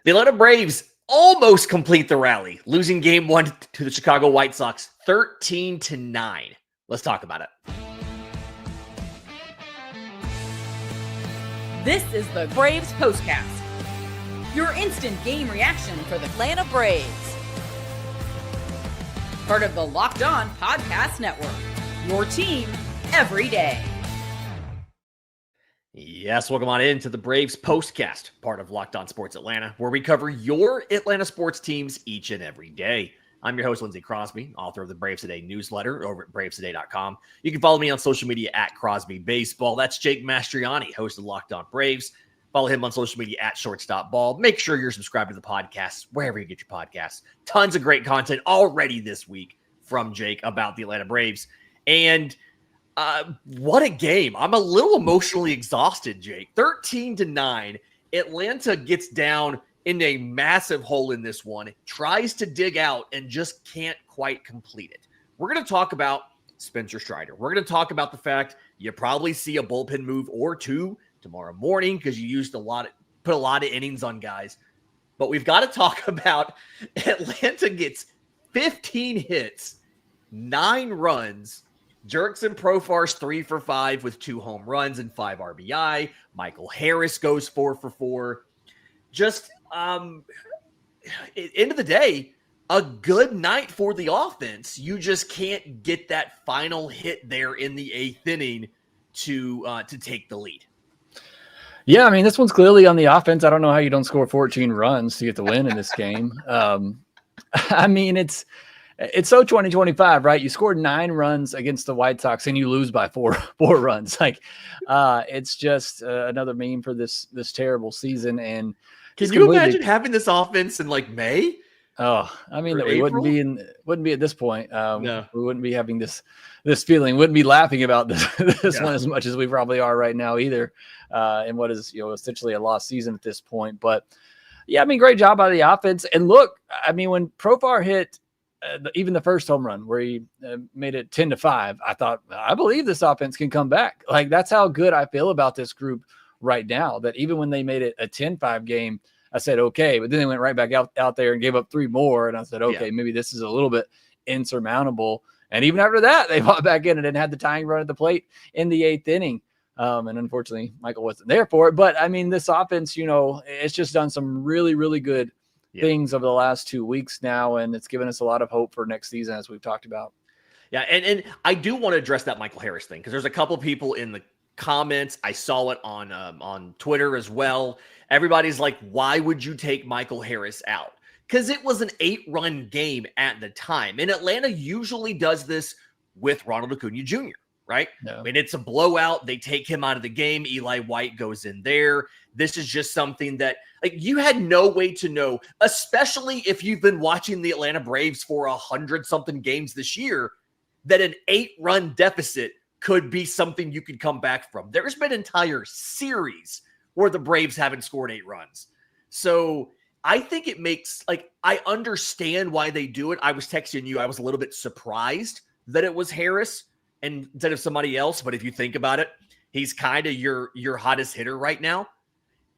The Atlanta Braves almost complete the rally, losing game one to the Chicago White Sox 13-9. Let's talk about it. This is the Braves Postcast, your instant game reaction for the Atlanta Braves. Part of the Locked On Podcast Network, your team every day. Yes, welcome on into the Braves Postcast, part of Locked On Sports Atlanta, where we cover your Atlanta sports teams each and every day. I'm your host, Lindsay Crosby, author of the Braves Today newsletter over at bravestoday.com. You can follow me on social media at Crosby Baseball. That's Jake Mastroianni, host of Locked On Braves. Follow him on social media at shortstopball. Make sure you're subscribed to the podcast wherever you get your podcasts. Tons of great content already this week from Jake about the Atlanta Braves. And what a game. I'm a little emotionally exhausted, Jake. 13-9. Atlanta gets down in a massive hole in this one, tries to dig out and just can't quite complete it. We're going to talk about Spencer Strider. We're going to talk about the fact you probably see a bullpen move or two tomorrow morning because you put a lot of innings on guys. But we've got to talk about Atlanta gets 15 hits, 9 runs. Jurickson Profar's 3 for 5 with 2 home runs and 5 RBI. Michael Harris goes 4 for 4. Just end of the day, a good night for the offense. You just can't get that final hit there in the 8th inning to take the lead. Yeah, I mean, this one's clearly on the offense. I don't know how you don't score 14 runs to get the win in this game. I mean, it's so 2025, right? You scored 9 runs against the White Sox and you lose by four runs. Like, it's just another meme for this terrible season. And can you imagine having this offense in like May? Oh, I mean, we wouldn't be at this point. No. We wouldn't be having this feeling. Wouldn't be laughing about this one as much as we probably are right now either. In what is essentially a lost season at this point. But yeah, I mean, great job by the offense. And look, I mean, when Profar hit even the first home run where he made it 10-5, I thought, I believe this offense can come back. Like, that's how good I feel about this group right now, that even when they made it a 10-5 game, I said, okay, but then they went right back out there and gave up 3 more. And I said, okay, maybe this is a little bit insurmountable. And even after that, they fought back in and then had the tying run at the plate in the 8th inning. And unfortunately, Michael wasn't there for it. But I mean, this offense, it's just done some really, really good things over the last 2 weeks now. And it's given us a lot of hope for next season, as we've talked about. Yeah. And I do want to address that Michael Harris thing, because there's a couple people in the comments. I saw it on Twitter as well. Everybody's like, why would you take Michael Harris out? Because it was an 8-run game at the time. And Atlanta usually does this with Ronald Acuna Jr., right? No. I mean, it's a blowout. They take him out of the game. Eli White goes in there. This is just something that, like, you had no way to know, especially if you've been watching the Atlanta Braves for 100-something games this year, that an 8-run deficit could be something you could come back from. There's been entire series where the Braves haven't scored 8 runs. So I think it makes, like, I understand why they do it. I was texting you. I was a little bit surprised that it was Harris instead of somebody else. But if you think about it, he's kind of your hottest hitter right now.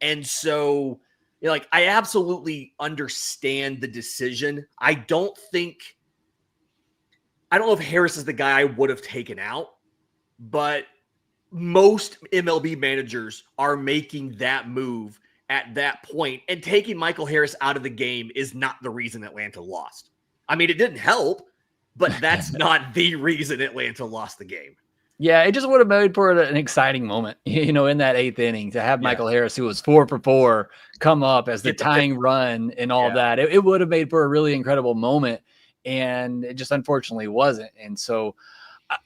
And so, like, I absolutely understand the decision. I don't know if Harris is the guy I would have taken out, but most MLB managers are making that move at that point, and taking Michael Harris out of the game is not the reason Atlanta lost. I mean, it didn't help, but that's not the reason Atlanta lost the game. Yeah, it just would have made for an exciting moment, in that 8th inning, to have Michael Harris, who was 4 for 4, come up as the tying run and all that. It would have made for a really incredible moment, and it just unfortunately wasn't. And so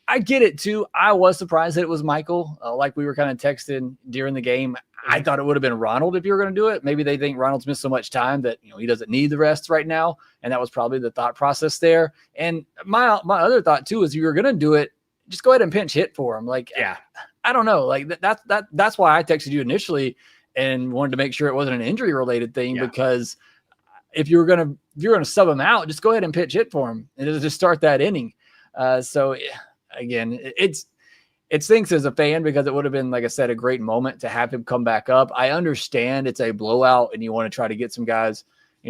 I get it too. I was surprised that it was Michael. Like we were kind of texting during the game, I thought it would have been Ronald if you were going to do it. Maybe they think Ronald's missed so much time that he doesn't need the rest right now, and that was probably the thought process there. And my other thought too is, you were going to do it, just go ahead and pinch hit for him. Like, I don't know. Like that's why I texted you initially and wanted to make sure it wasn't an injury related thing, because if you're going to sub him out, just go ahead and pitch hit for him and just start that inning. So again, it stinks as a fan because it would have been, like I said, a great moment to have him come back up. I understand it's a blowout and you want to try to get some guys,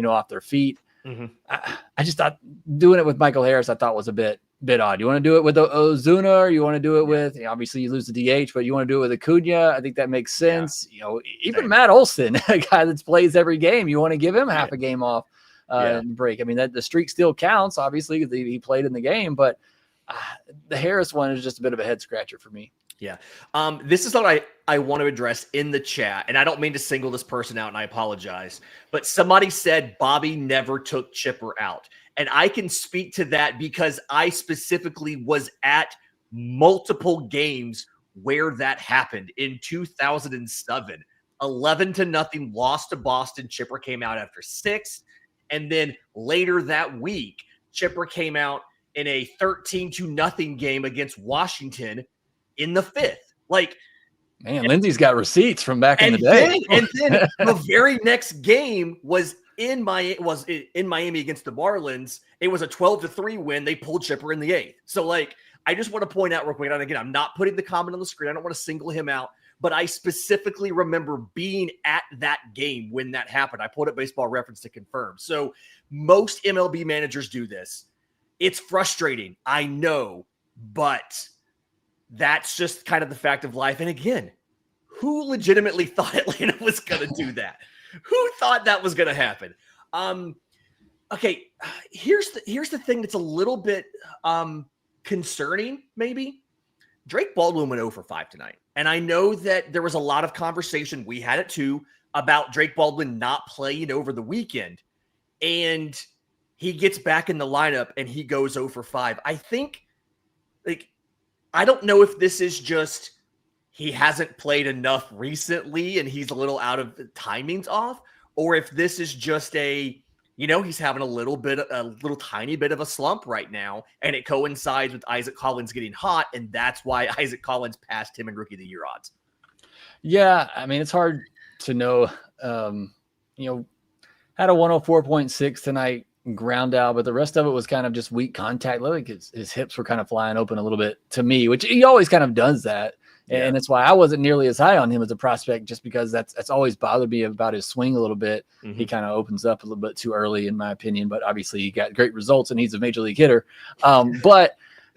off their feet. Mm-hmm. I just thought doing it with Michael Harris, I thought was a bit odd. You want to do it with Ozuna, or you want to do it with, obviously you lose the DH, but you want to do it with Acuna. I think that makes sense. Even Matt Olson, a guy that plays every game, you want to give him half a game off break. I mean, that the streak still counts, obviously, because he played in the game, but the Harris one is just a bit of a head scratcher for me. Yeah. This is what I want to address in the chat, and I don't mean to single this person out, and I apologize, but somebody said Bobby never took Chipper out. And I can speak to that because I specifically was at multiple games where that happened in 2007. 11-0 loss to Boston. Chipper came out after 6. And then later that week, Chipper came out in a 13-0 game against Washington in the 5th. Like, man, Lindsay's got receipts from back in the day. And then the very next game was in Miami against the Marlins. It was a 12-3 win. They pulled Chipper in the 8th. So, I just want to point out real quick, and again, I'm not putting the comment on the screen. I don't want to single him out, but I specifically remember being at that game when that happened. I pulled up Baseball Reference to confirm. So most MLB managers do this. It's frustrating, I know, but that's just kind of the fact of life. And again, who legitimately thought Atlanta was going to do that? Who thought that was going to happen? Okay, here's the thing that's a little bit concerning, maybe. Drake Baldwin went 0 for 5 tonight. And I know that there was a lot of conversation, we had it too, about Drake Baldwin not playing over the weekend. And he gets back in the lineup and he goes 0 for 5. I think, I don't know if this is just he hasn't played enough recently and he's a little out of the timing's off, or if this is just he's having a little tiny bit of a slump right now, and it coincides with Isaac Collins getting hot, and that's why Isaac Collins passed him in Rookie of the Year odds. Yeah, I mean, it's hard to know. Had a 104.6 tonight, ground out, but the rest of it was kind of just weak contact. Like his hips were kind of flying open a little bit to me, which he always kind of does that. Yeah. And that's why I wasn't nearly as high on him as a prospect, just because that's always bothered me about his swing a little bit. Mm-hmm. He kind of opens up a little bit too early, in my opinion, but obviously he got great results and he's a major league hitter. But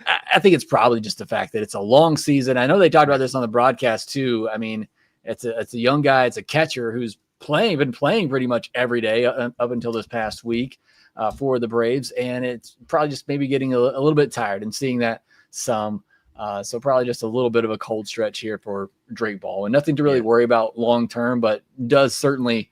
I think it's probably just the fact that it's a long season. I know they talked about this on the broadcast too. I mean, it's a young guy. It's a catcher who's been playing pretty much every day up until this past week for the Braves. And it's probably just maybe getting a little bit tired and seeing that some. So probably just a little bit of a cold stretch here for Drake Baldwin. Nothing to really worry about long-term, but does certainly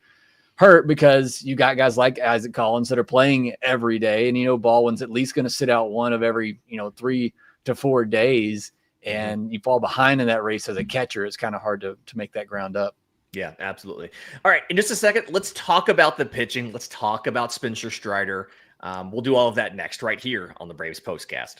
hurt because you got guys like Isaac Collins that are playing every day. And, Baldwin's at least going to sit out one of every, 3 to 4 days, and you fall behind in that race as a catcher. It's kind of hard to make that ground up. Yeah, absolutely. All right. In just a second, let's talk about the pitching. Let's talk about Spencer Strider. We'll do all of that next right here on the Braves Postcast.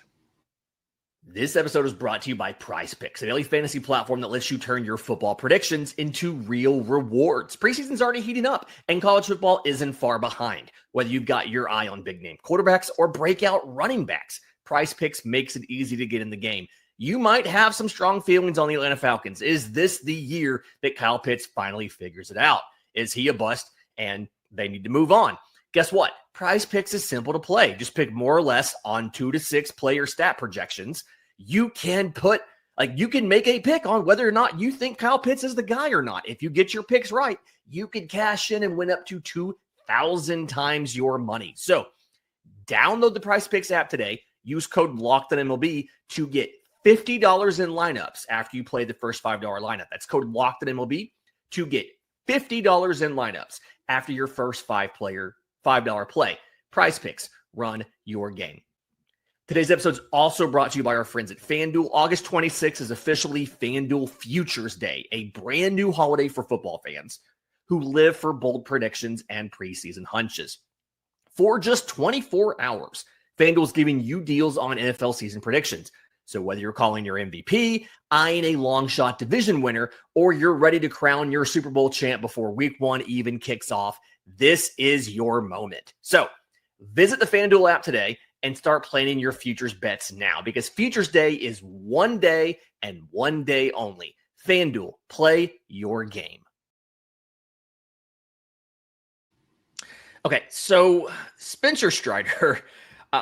This episode is brought to you by Prize Picks, a daily fantasy platform that lets you turn your football predictions into real rewards. Preseason's already heating up, and college football isn't far behind. Whether you've got your eye on big-name quarterbacks or breakout running backs, Prize Picks makes it easy to get in the game. You might have some strong feelings on the Atlanta Falcons. Is this the year that Kyle Pitts finally figures it out? Is he a bust and they need to move on? Guess what? Prize Picks is simple to play. Just pick more or less on 2 to 6 player stat projections. You can make a pick on whether or not you think Kyle Pitts is the guy or not. If you get your picks right, you can cash in and win up to 2,000 times your money. So download the Prize Picks app today. Use code LOCKEDONMLB to get $50 in lineups after you play the first $5 lineup. That's code LOCKEDONMLB to get $50 in lineups after your first $5 play. Prize Picks, run your game. Today's episode is also brought to you by our friends at FanDuel. August 26th is officially FanDuel Futures Day, a brand new holiday for football fans who live for bold predictions and preseason hunches. For just 24 hours, FanDuel is giving you deals on NFL season predictions. So whether you're calling your MVP, eyeing a long shot division winner, or you're ready to crown your Super Bowl champ before week 1 even kicks off, this is your moment. So visit the FanDuel app today and start planning your futures bets now, because Futures Day is one day and one day only. FanDuel, play your game. Okay, so Spencer Strider,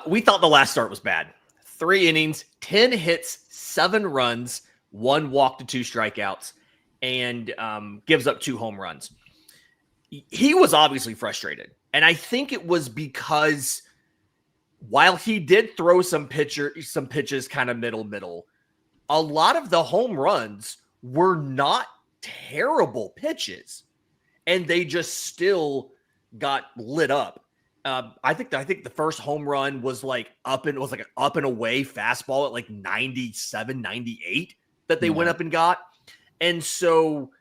we thought the last start was bad. 3 innings, 10 hits, 7 runs, 1 walk to 2 strikeouts, and gives up 2 home runs. He was obviously frustrated, and I think it was because while he did throw some pitches kind of middle, a lot of the home runs were not terrible pitches, and they just still got lit up. I think the first home run was like an up and away fastball at like 97, 98 that they went up and got. And so,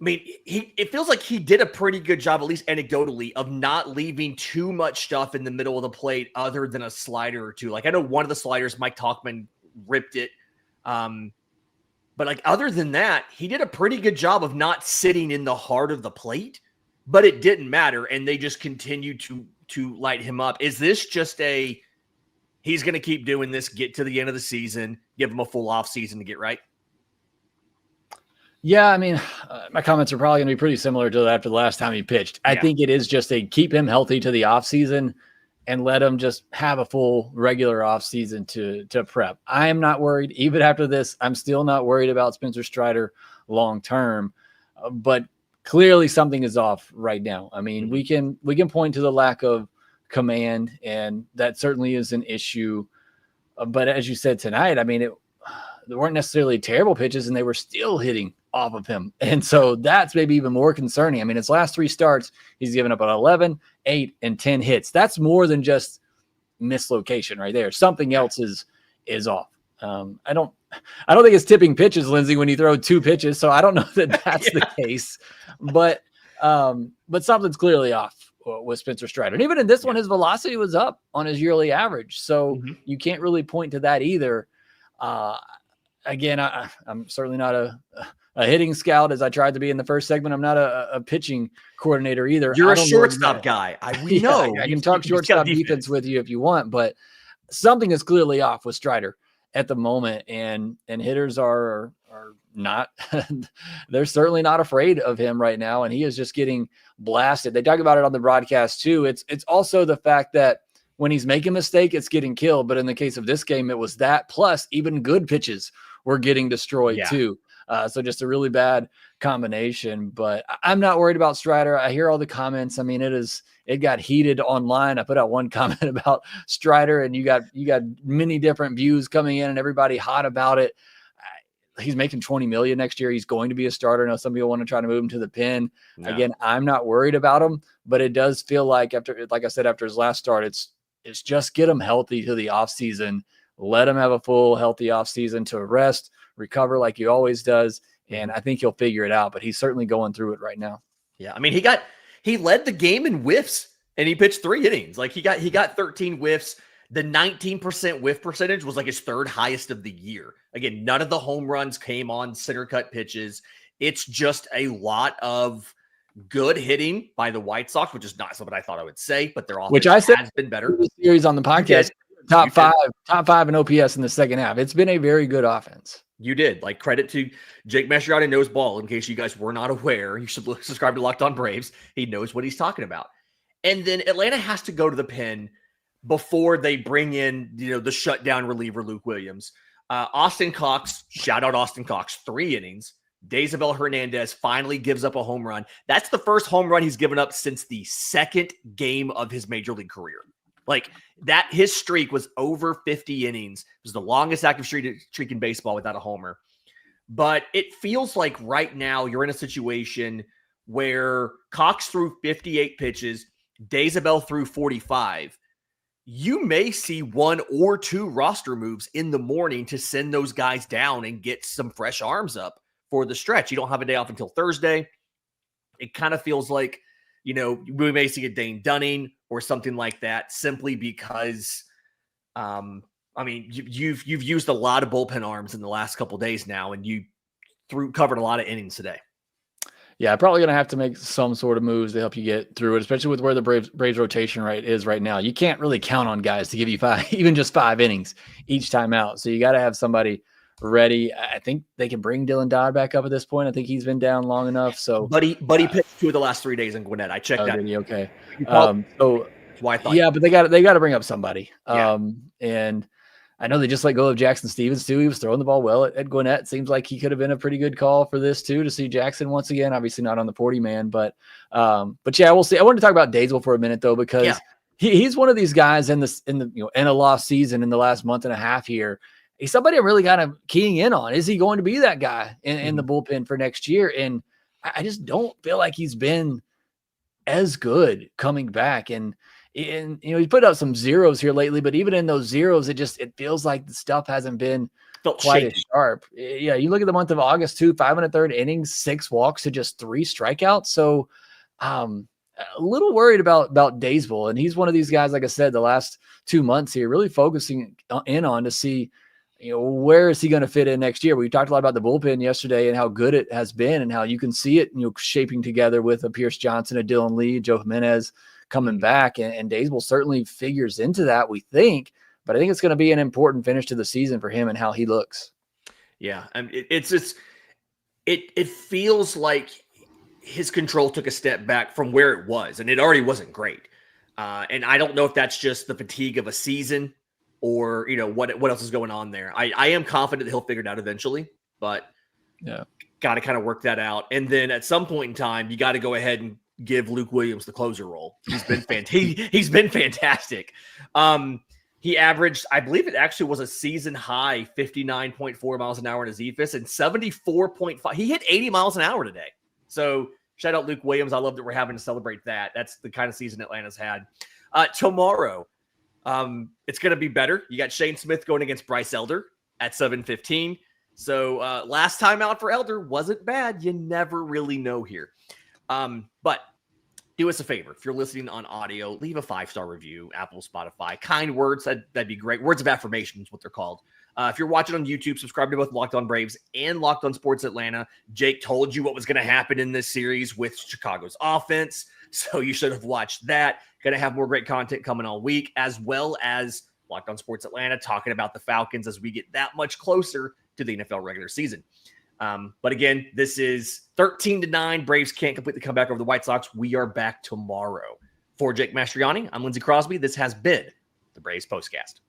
I mean, it feels like he did a pretty good job, at least anecdotally, of not leaving too much stuff in the middle of the plate other than a slider or two. Like, I know one of the sliders, Mike Talkman ripped it. But like, other than that, he did a pretty good job of not sitting in the heart of the plate, but it didn't matter. And they just continued to light him up. Is this just he's going to keep doing this, get to the end of the season, give him a full off season to get right? Yeah, I mean, my comments are probably going to be pretty similar to after the last time he pitched. I think it is just keep him healthy to the offseason and let him just have a full regular offseason to prep. I am not worried. Even after this, I'm still not worried about Spencer Strider long term. But clearly something is off right now. I mean, we can point to the lack of command, and that certainly is an issue. But as you said tonight, I mean, there weren't necessarily terrible pitches, and they were still hitting off of him. And so that's maybe even more concerning. I mean, his last 3 starts, he's given up an 11, 8, and 10 hits. That's more than just mislocation right there. Something else is off. I don't think it's tipping pitches, Lindsay, when you throw 2 pitches. So I don't know that that's the case, but something's clearly off with Spencer Strider. And even in this one, his velocity was up on his yearly average. So you can't really point to that either. Again, I'm certainly not a hitting scout, as I tried to be in the first segment. I'm not a pitching coordinator either. You're a shortstop guy. We know. I can talk shortstop defense with you if you want, but something is clearly off with Strider at the moment, and hitters are not they're certainly not afraid of him right now, and he is just getting blasted. They talk about it on the broadcast too. It's also the fact that when he's making a mistake, it's getting killed. But in the case of this game, it was that, plus even good pitches were getting destroyed too. So just a really bad combination. But I'm not worried about Strider. I hear all the comments. I mean, it got heated online. I put out one comment about Strider, and you got many different views coming in, and everybody hot about it. He's making $20 million next year. He's going to be a starter. I know some people want to try to move him to the pen. No. Again, I'm not worried about him, but it does feel like like I said, after his last start, it's just get him healthy to the offseason. Let him have a full healthy offseason to rest, recover like he always does. And I think he'll figure it out, but he's certainly going through it right now. Yeah. I mean, he led the game in whiffs, and he pitched 3 innings. Like he got 13 whiffs. The 19% whiff percentage was like his 3rd highest of the year. Again, none of the home runs came on center cut pitches. It's just a lot of good hitting by the White Sox, which is not something I thought I would say, but their offense has been better. Series on the podcast, top five in OPS in the second half. It's been a very good offense. You did. Like, credit to Jake Mastroianni knows ball. In case you guys were not aware, you should subscribe to Locked On Braves. He knows what he's talking about. And then Atlanta has to go to the pen before they bring in, the shutdown reliever, Luke Williams. Austin Cox, shout out Austin Cox, 3 innings. Daisabel Hernandez finally gives up a home run. That's the first home run he's given up since the 2nd game of his major league career. Like that, his streak was over 50 innings. It was the longest active streak in baseball without a homer. But it feels like right now you're in a situation where Cox threw 58 pitches, Daisabel threw 45. You may see 1 or 2 roster moves in the morning to send those guys down and get some fresh arms up for the stretch. You don't have a day off until Thursday. It kind of feels like, we may see a Dane Dunning or something like that, simply because, you've used a lot of bullpen arms in the last couple of days now, and you covered a lot of innings today. Yeah, probably going to have to make some sort of moves to help you get through it, especially with where the Braves rotation rate is right now. You can't really count on guys to give you even just 5 innings each time out. So you got to have somebody ready. I think they can bring Dylan Dodd back up at this point. I think he's been down long enough. So Buddy pitched 2 of the last 3 days in Gwinnett. I checked that. Okay. So that's why I thought. Yeah, but they got to bring up somebody. Yeah. And I know they just let go of Jackson Stevens too. He was throwing the ball well at Gwinnett. Seems like he could have been a pretty good call for this too, to see Jackson once again. Obviously not on the 40 man, but yeah, we'll see. I wanted to talk about Daysville for a minute though, because he's one of these guys in a lost season in the last month and a half here. He's somebody I'm really kind of keying in on. Is he going to be that guy in the bullpen for next year? And I just don't feel like he's been as good coming back. And he put out some zeros here lately, but even in those zeros, it feels like the stuff hasn't been quite as sharp. Yeah, you look at the month of August too, 5 1/3 innings, 6 walks to just 3 strikeouts. So a little worried about Daysville. And he's one of these guys, like I said, the last 2 months here, really focusing in on to see, where is he going to fit in next year? We talked a lot about the bullpen yesterday and how good it has been and how you can see it, shaping together with a Pierce Johnson, a Dylan Lee, Joe Jimenez coming back, and Daysville certainly figures into that, we think, but I think it's going to be an important finish to the season for him and how he looks. Yeah. It feels like his control took a step back from where it was, and it already wasn't great. And I don't know if that's just the fatigue of a season or, what else is going on there. I am confident that he'll figure it out eventually, but got to kind of work that out. And then at some point in time, you got to go ahead and give Luke Williams the closer role. He's been he's been fantastic. He averaged, I believe it actually was a season high, 59.4 miles an hour in his eFIS and 74.5. He hit 80 miles an hour today. So shout out Luke Williams. I love that we're having to celebrate that. That's the kind of season Atlanta's had. Tomorrow, it's going to be better. You got Shane Smith going against Bryce Elder at 7:15. So last time out for Elder wasn't bad. You never really know here. But do us a favor. If you're listening on audio, leave a 5-star review, Apple, Spotify. Kind words, that'd be great. Words of affirmation is what they're called. If you're watching on YouTube, subscribe to both Locked On Braves and Locked On Sports Atlanta. Jake told you what was going to happen in this series with Chicago's offense, so you should have watched that. Going to have more great content coming all week, as well as Locked On Sports Atlanta talking about the Falcons as we get that much closer to the NFL regular season. But again, this is 13-9. Braves can't complete the comeback over the White Sox. We are back tomorrow. For Jake Mastroianni, I'm Lindsay Crosby. This has been the Braves Postcast.